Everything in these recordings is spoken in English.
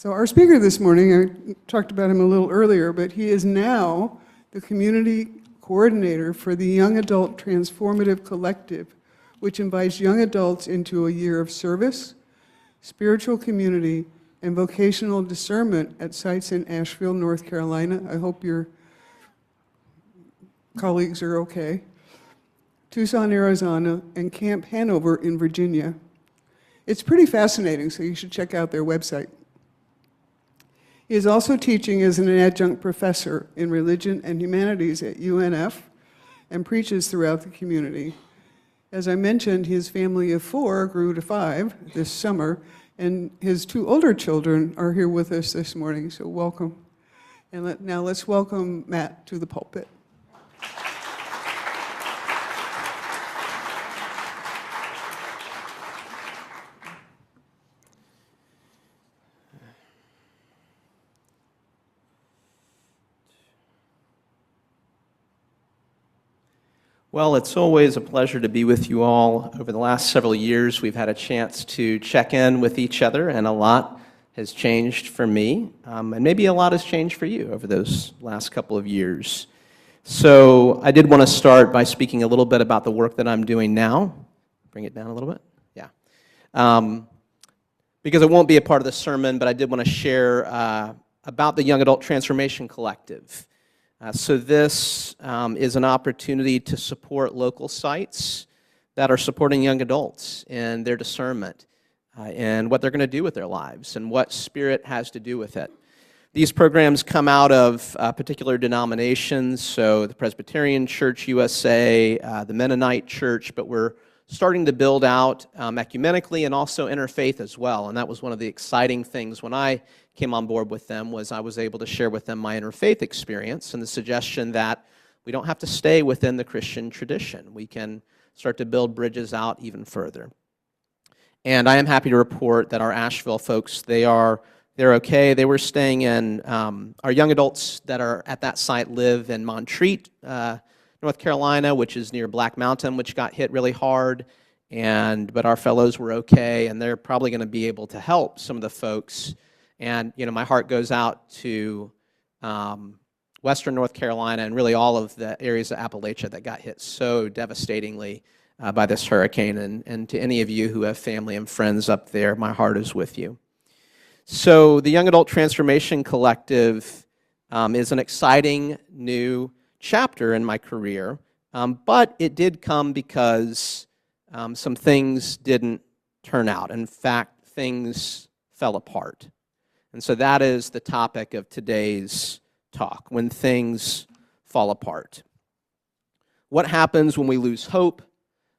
So our speaker this morning, I talked about him a little earlier, but he is now the community coordinator for the Young Adult Transformative Collective, which invites young adults into a year of service, spiritual community, and vocational discernment at sites in Asheville, North Carolina. I hope your colleagues are okay. Tucson, Arizona, and Camp Hanover in Virginia. It's pretty fascinating, so you should check out their website. He is also teaching as an adjunct professor in religion and humanities at UNF and preaches throughout the community. As I mentioned, his family of 4 grew to 5 this summer, and his 2 older children are here with us this morning, so welcome. And now let's welcome Matt to the pulpit. Well, it's always a pleasure to be with you all. Over the last several years, we've had a chance to check in with each other, and a lot has changed for me, and maybe a lot has changed for you over those last couple of years. So I did want to start by speaking a little bit about the work that I'm doing now. Bring it down a little bit. Yeah. Because it won't be a part of the sermon, but I did want to share about the Young Adult Transformation Collective. So this is an opportunity to support local sites that are supporting young adults in their discernment and what they're going to do with their lives and what Spirit has to do with it. These programs come out of particular denominations, so the Presbyterian Church USA, the Mennonite Church, but we're starting to build out ecumenically and also interfaith as well. And that was one of the exciting things when I came on board with them, was I was able to share with them my interfaith experience and the suggestion that we don't have to stay within the Christian tradition. We can start to build bridges out even further. And I am happy to report that our Asheville folks, they're okay. They were staying in, our young adults that are at that site live in Montreat, North Carolina, which is near Black Mountain, which got hit really hard. But our fellows were okay, and they're probably going to be able to help some of the folks. And, my heart goes out to Western North Carolina and really all of the areas of Appalachia that got hit so devastatingly by this hurricane. And to any of you who have family and friends up there, my heart is with you. So the Young Adult Transformation Collective is an exciting new chapter in my career, but it did come because some things didn't turn out. In fact, things fell apart. And so that is the topic of today's talk, when things fall apart. What happens when we lose hope?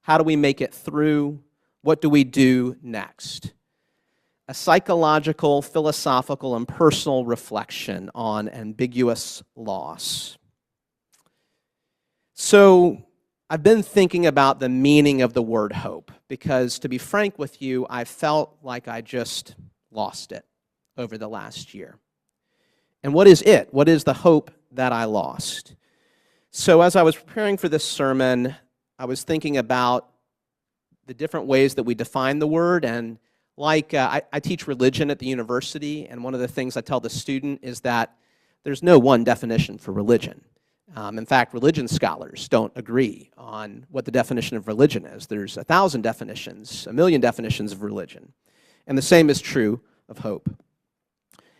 How do we make it through? What do we do next? A psychological, philosophical, and personal reflection on ambiguous loss. So I've been thinking about the meaning of the word hope, because to be frank with you, I felt like I just lost it over the last year. And what is it? What is the hope that I lost? So as I was preparing for this sermon, I was thinking about the different ways that we define the word. And like I teach religion at the university, and one of the things I tell the student is that there's no one definition for religion. In fact, religion scholars don't agree on what the definition of religion is. There's 1,000 definitions, 1,000,000 definitions of religion. And the same is true of hope.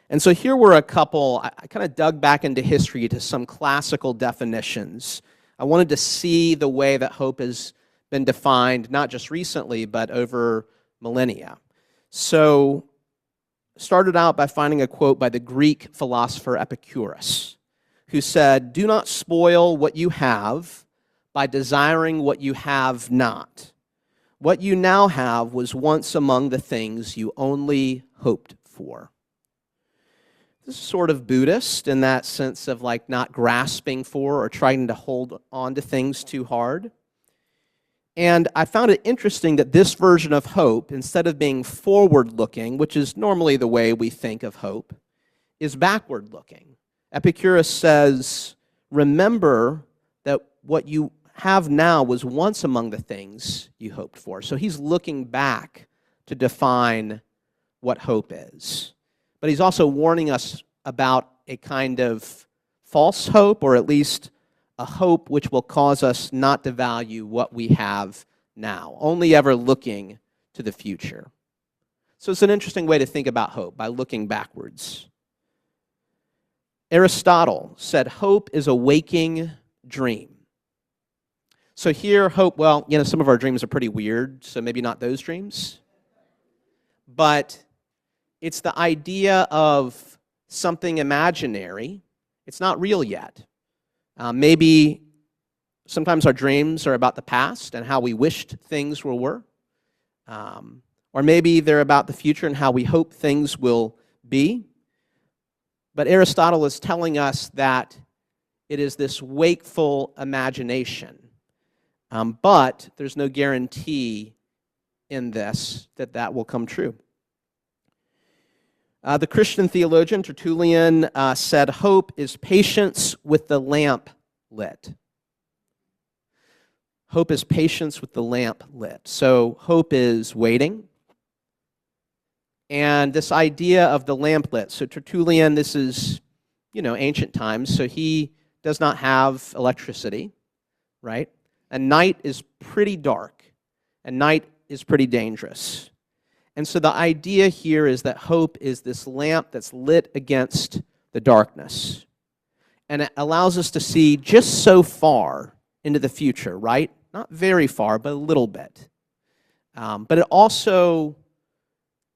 And so here were a couple. I kind of dug back into history to some classical definitions. I wanted to see the way that hope has been defined, not just recently, but over millennia. So started out by finding a quote by the Greek philosopher Epicurus, who said, "Do not spoil what you have by desiring what you have not. What you now have was once among the things you only hoped for." This is sort of Buddhist in that sense of like not grasping for or trying to hold on to things too hard. And I found it interesting that this version of hope, instead of being forward-looking, which is normally the way we think of hope, is backward-looking. Epicurus says, remember that what you have now was once among the things you hoped for. So he's looking back to define what hope is. but he's also warning us about a kind of false hope, or at least a hope which will cause us not to value what we have now, only ever looking to the future. So it's an interesting way to think about hope, by looking backwards. Aristotle said hope is a waking dream. So here, hope, well, some of our dreams are pretty weird, so maybe not those dreams. But it's the idea of something imaginary. It's not real yet. Maybe sometimes our dreams are about the past and how we wished things were. Or maybe they're about the future and how we hope things will be. But Aristotle is telling us that it is this wakeful imagination. But there's no guarantee in this that will come true. The Christian theologian Tertullian said, hope is patience with the lamp lit. Hope is patience with the lamp lit. So hope is waiting. And this idea of the lamp lit. So Tertullian, this is, ancient times, so he does not have electricity, right? And night is pretty dark, and night is pretty dangerous. And so the idea here is that hope is this lamp that's lit against the darkness. And it allows us to see just so far into the future, right? Not very far, but a little bit. But it also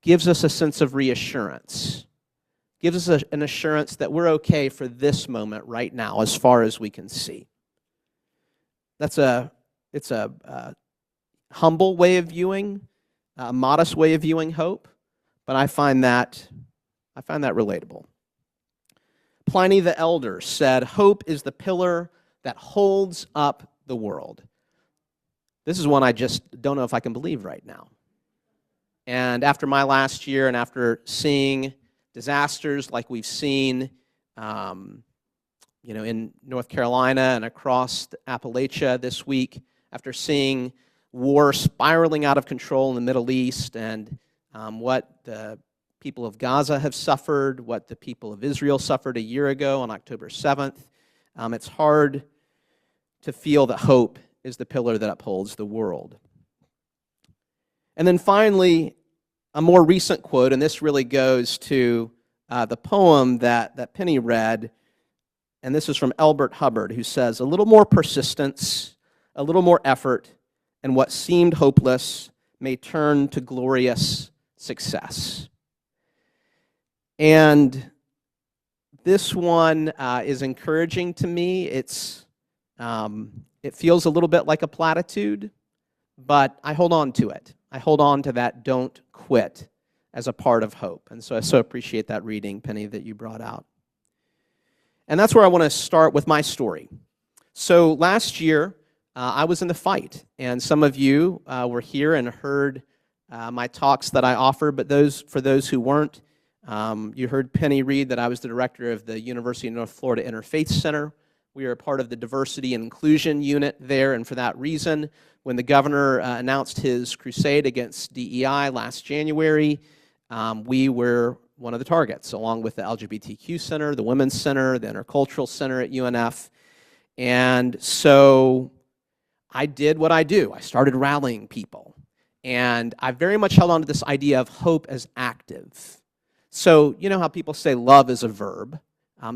gives us a sense of reassurance. Gives us an assurance that we're okay for this moment right now, as far as we can see. It's a humble way of viewing, a modest way of viewing hope, but I find that relatable. Pliny the Elder said, hope is the pillar that holds up the world. This is one I just don't know if I can believe right now. And after my last year, and after seeing disasters like we've seen, in North Carolina and across Appalachia this week, after seeing war spiraling out of control in the Middle East, and what the people of Gaza have suffered, what the people of Israel suffered a year ago on October 7th, it's hard to feel that hope is the pillar that upholds the world. And then finally, a more recent quote, and this really goes to the poem that Penny read, and this is from Elbert Hubbard, who says, a little more persistence, a little more effort, and what seemed hopeless may turn to glorious success. And this one is encouraging to me. It feels a little bit like a platitude, but I hold on to it. I hold on to that don't quit as a part of hope. And so I so appreciate that reading, Penny, that you brought out. And that's where I want to start with my story. So last year, I was in the fight, and some of you were here and heard my talks that I offered, but for those who weren't, you heard Penny read that I was the director of the University of North Florida Interfaith Center. We are a part of the diversity and inclusion unit there, and for that reason, when the governor announced his crusade against DEI last January, we were one of the targets, along with the LGBTQ Center, the Women's Center, the Intercultural Center at UNF. And so I did what I do. I started rallying people. And I very much held on to this idea of hope as active. So you know how people say love is a verb?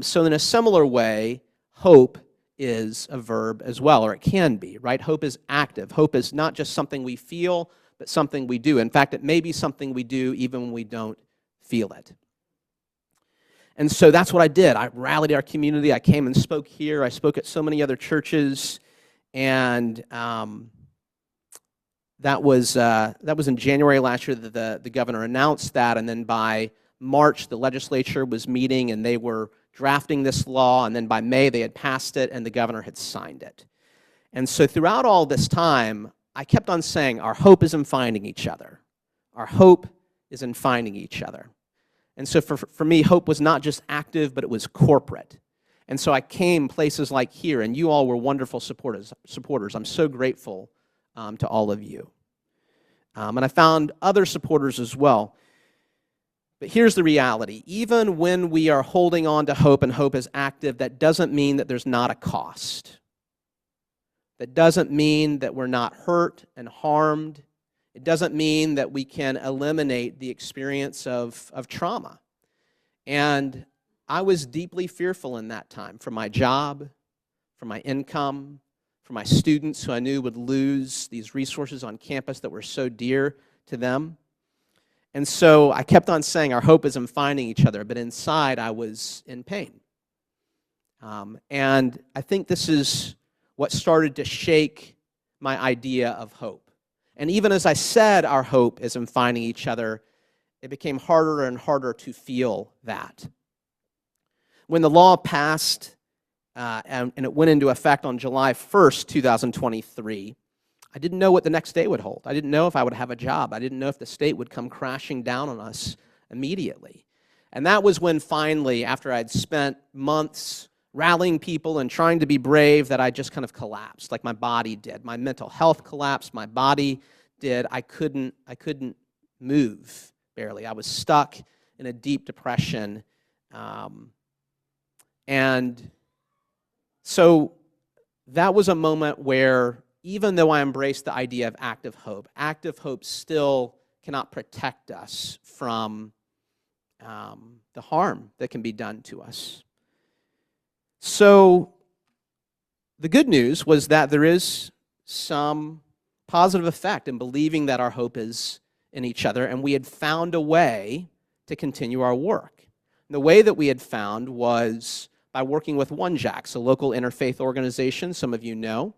So in a similar way, hope is a verb as well, or it can be, right? Hope is active. Hope is not just something we feel, but something we do. In fact, it may be something we do even when we don't feel it. And so that's what I did. I rallied our community. I came and spoke here. I spoke at so many other churches. And that was in January last year that the governor announced that. And then by March, the legislature was meeting, and they were drafting this law. And then by May, they had passed it, and the governor had signed it. And so throughout all this time, I kept on saying, our hope is in finding each other. Our hope is in finding each other. And so for me, hope was not just active, but it was corporate. And so I came places like here, and you all were wonderful supporters. I'm so grateful to all of you. And I found other supporters as well. But here's the reality. Even when we are holding on to hope and hope is active, that doesn't mean that there's not a cost. That doesn't mean that we're not hurt and harmed. It doesn't mean that we can eliminate the experience of trauma. And I was deeply fearful in that time for my job, for my income, for my students who I knew would lose these resources on campus that were so dear to them. And so I kept on saying our hope is in finding each other, but inside I was in pain. And I think this is what started to shake my idea of hope. And even as I said our hope is in finding each other, it became harder and harder to feel that. When the law passed and it went into effect on July 1st, 2023, I didn't know what the next day would hold. I didn't know if I would have a job. I didn't know if the state would come crashing down on us immediately. And that was when finally, after I'd spent months rallying people and trying to be brave, that I just kind of collapsed, like my body did. My mental health collapsed, my body did. I couldn't move, barely. I was stuck in a deep depression. And so that was a moment where, even though I embraced the idea of active hope still cannot protect us from the harm that can be done to us. So the good news was that there is some positive effect in believing that our hope is in each other, and we had found a way to continue our work. And the way that we had found was by working with UNJACS, a local interfaith organization, some of you know,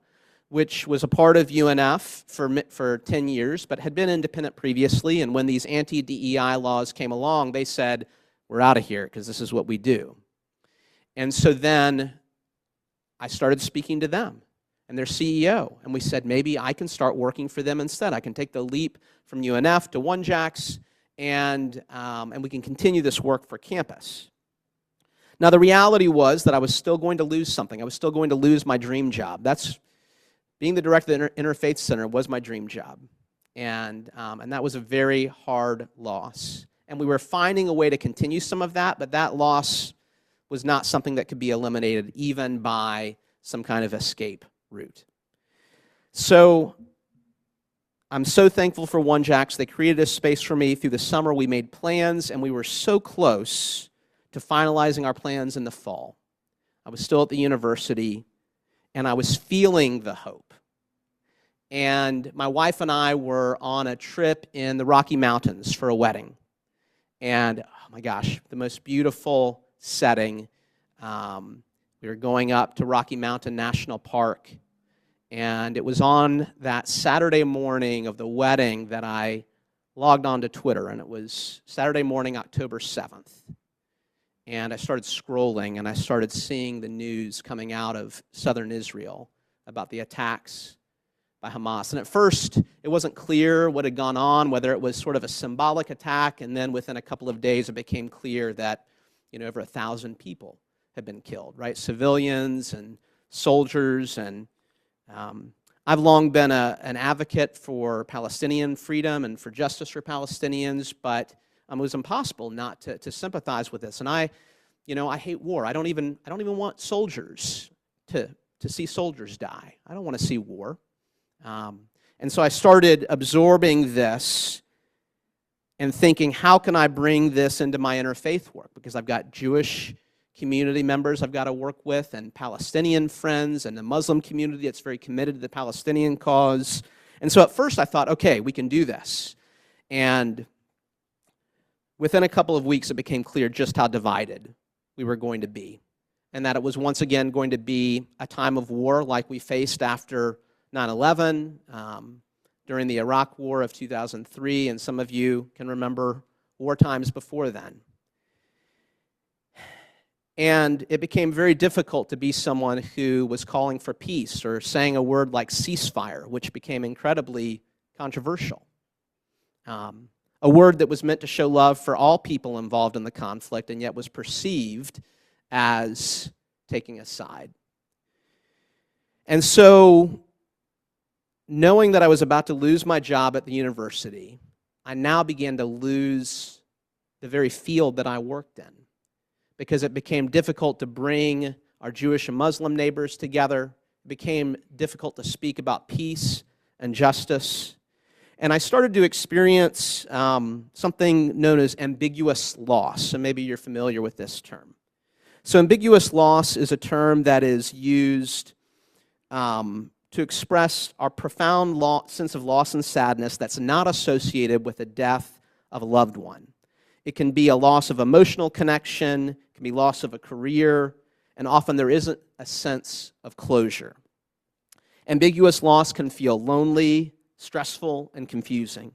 which was a part of UNF for 10 years, but had been independent previously. And when these anti-DEI laws came along, they said, we're out of here because this is what we do. And so then I started speaking to them and their CEO, and we said, maybe I can start working for them instead. I can take the leap from UNF to UNJACS, and we can continue this work for campus. Now, the reality was that I was still going to lose something. I was still going to lose my dream job. Being the director of the Interfaith Center was my dream job, and that was a very hard loss. And we were finding a way to continue some of that, but that loss was not something that could be eliminated even by some kind of escape route. So I'm so thankful for UNJACS. They created a space for me. Through the summer, we made plans, and we were so close to finalizing our plans in the fall. I was still at the university, and I was feeling the hope. And my wife and I were on a trip in the Rocky Mountains for a wedding. And, oh my gosh, the most beautiful setting. We were going up to Rocky Mountain National Park. And it was on that Saturday morning of the wedding that I logged on to Twitter. And it was Saturday morning, October 7th. And I started scrolling, and I started seeing the news coming out of southern Israel about the attacks by Hamas. And at first, it wasn't clear what had gone on, whether it was sort of a symbolic attack, and then within a couple of days, it became clear that, over 1,000 people had been killed, right? Civilians and soldiers. And I've long been an advocate for Palestinian freedom and for justice for Palestinians, but it was impossible not to sympathize with this. And I hate war. I don't even want soldiers to see soldiers die. I don't want to see war. And so I started absorbing this and thinking, how can I bring this into my interfaith work? Because I've got Jewish community members I've got to work with, and Palestinian friends, and the Muslim community that's very committed to the Palestinian cause. And so at first I thought, okay, we can do this. And within a couple of weeks, it became clear just how divided we were going to be, and that it was once again going to be a time of war like we faced after 9/11, during the Iraq War of 2003, and some of you can remember war times before then. And it became very difficult to be someone who was calling for peace or saying a word like ceasefire, which became incredibly controversial. A word that was meant to show love for all people involved in the conflict, and yet was perceived as taking a side. And so, knowing that I was about to lose my job at the university, I now began to lose the very field that I worked in, because it became difficult to bring our Jewish and Muslim neighbors together. It became difficult to speak about peace and justice. And I started to experience something known as ambiguous loss, and maybe you're familiar with this term. So ambiguous loss is a term that is used to express our profound sense of loss and sadness that's not associated with the death of a loved one. It can be a loss of emotional connection, it can be loss of a career, and often there isn't a sense of closure. Ambiguous loss can feel lonely, stressful, and confusing.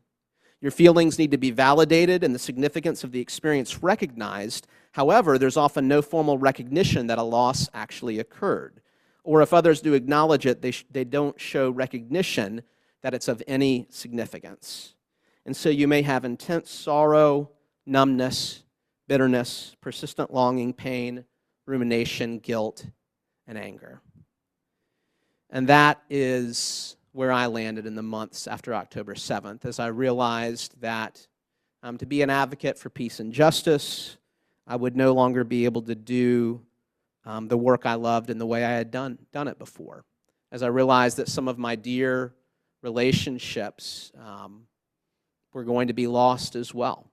Your feelings need to be validated and the significance of the experience recognized. However, there's often no formal recognition that a loss actually occurred. Or if others do acknowledge it, they don't show recognition that it's of any significance. And so you may have intense sorrow, numbness, bitterness, persistent longing, pain, rumination, guilt, and anger. And that is where I landed in the months after October 7th, as I realized that to be an advocate for peace and justice, I would no longer be able to do the work I loved in the way I had done it before. As I realized that some of my dear relationships were going to be lost as well,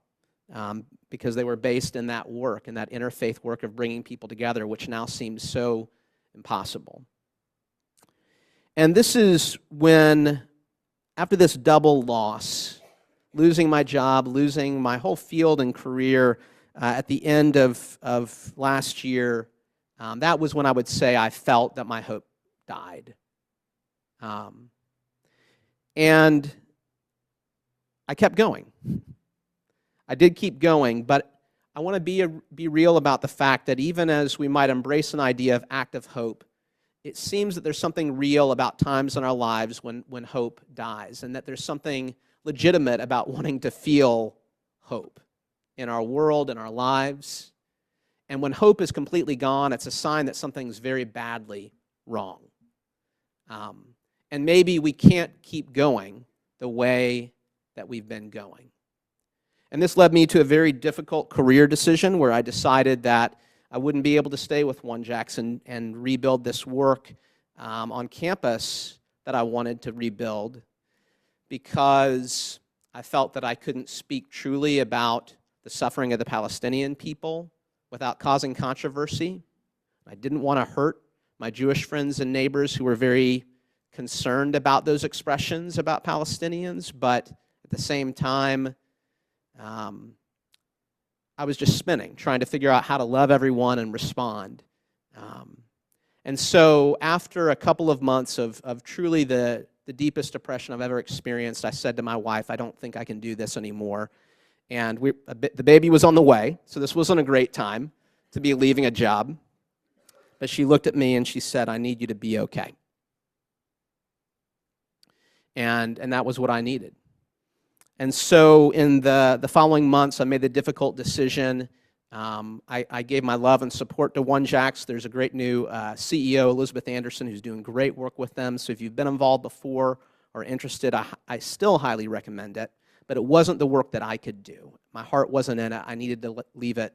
because they were based in that work, in that interfaith work of bringing people together, which now seems so impossible. And this is when, after this double loss, losing my job, losing my whole field and career at the end of last year, that was when I would say I felt that my hope died. And I kept going. I did keep going, but I want to be real about the fact that even as we might embrace an idea of active hope, it seems that there's something real about times in our lives when hope dies, and that there's something legitimate about wanting to feel hope in our world, in our lives. And when hope is completely gone, it's a sign that something's very badly wrong. And maybe we can't keep going the way that we've been going. And this led me to a very difficult career decision where I decided that I wouldn't be able to stay with One Jackson and rebuild this work on campus that I wanted to rebuild, because I felt that I couldn't speak truly about the suffering of the Palestinian people without causing controversy. I didn't want to hurt my Jewish friends and neighbors who were very concerned about those expressions about Palestinians, but at the same time, I was just spinning, trying to figure out how to love everyone and respond. And so after a couple of months of truly the deepest depression I've ever experienced, I said to my wife, I don't think I can do this anymore. And the baby was on the way, so this wasn't a great time to be leaving a job. But she looked at me and she said, I need you to be okay. And that was what I needed. And so in the following months, I made the difficult decision. I gave my love and support to One Jacks. There's a great new CEO, Elizabeth Anderson, who's doing great work with them. So if you've been involved before or interested, I still highly recommend it. But it wasn't the work that I could do. My heart wasn't in it. I needed to leave it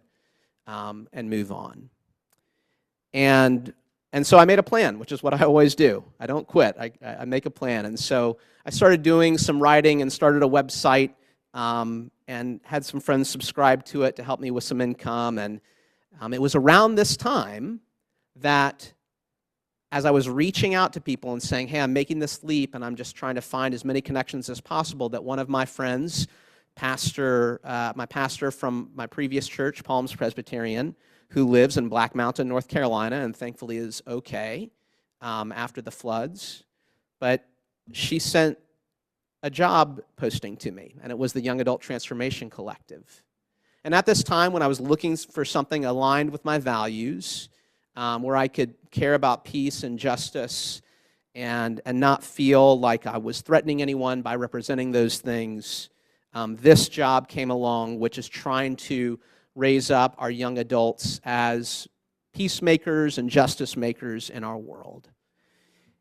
and move on. And so I made a plan, which is what I always do. I don't quit. I make a plan. And so I started doing some writing and started a website and had some friends subscribe to it to help me with some income. And it was around this time that, as I was reaching out to people and saying, hey, I'm making this leap and I'm just trying to find as many connections as possible, that one of my friends, my pastor from my previous church, Palms Presbyterian, who lives in Black Mountain, North Carolina, and thankfully is okay after the floods, but she sent a job posting to me, and it was the Young Adult Transformation Collective. And at this time, when I was looking for something aligned with my values, where I could care about peace and justice and not feel like I was threatening anyone by representing those things, this job came along, which is trying to raise up our young adults as peacemakers and justice makers in our world.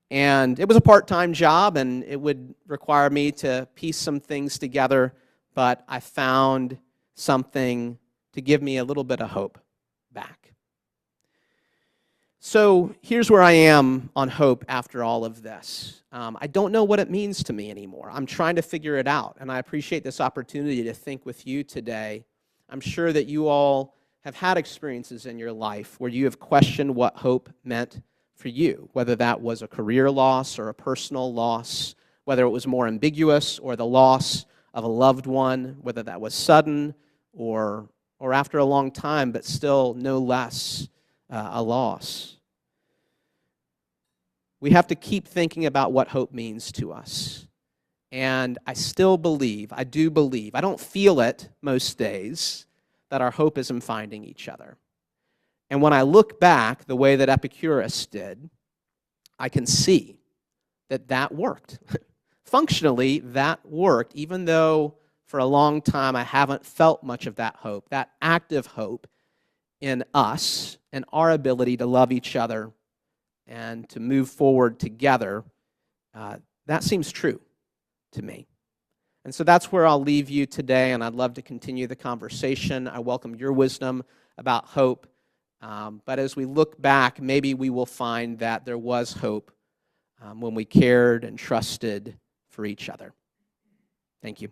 And it was a part-time job, and it would require me to piece some things together, but I found something to give me a little bit of hope back. So here's where I am on hope after all of this. I don't know what it means to me anymore. I'm trying to figure it out, and I appreciate this opportunity to think with you today. I'm sure that you all have had experiences in your life where you have questioned what hope meant for you, whether that was a career loss or a personal loss, whether it was more ambiguous or the loss of a loved one, whether that was sudden or after a long time, but still no less a loss. We have to keep thinking about what hope means to us. And I still believe, I do believe, I don't feel it most days, that our hope is in finding each other. And when I look back the way that Epicurus did, I can see that that worked. Functionally, that worked, even though for a long time I haven't felt much of that hope, that active hope in us and our ability to love each other and to move forward together. That seems true to me. And so that's where I'll leave you today, and I'd love to continue the conversation. I welcome your wisdom about hope. But as we look back, maybe we will find that there was hope when we cared and trusted for each other. Thank you.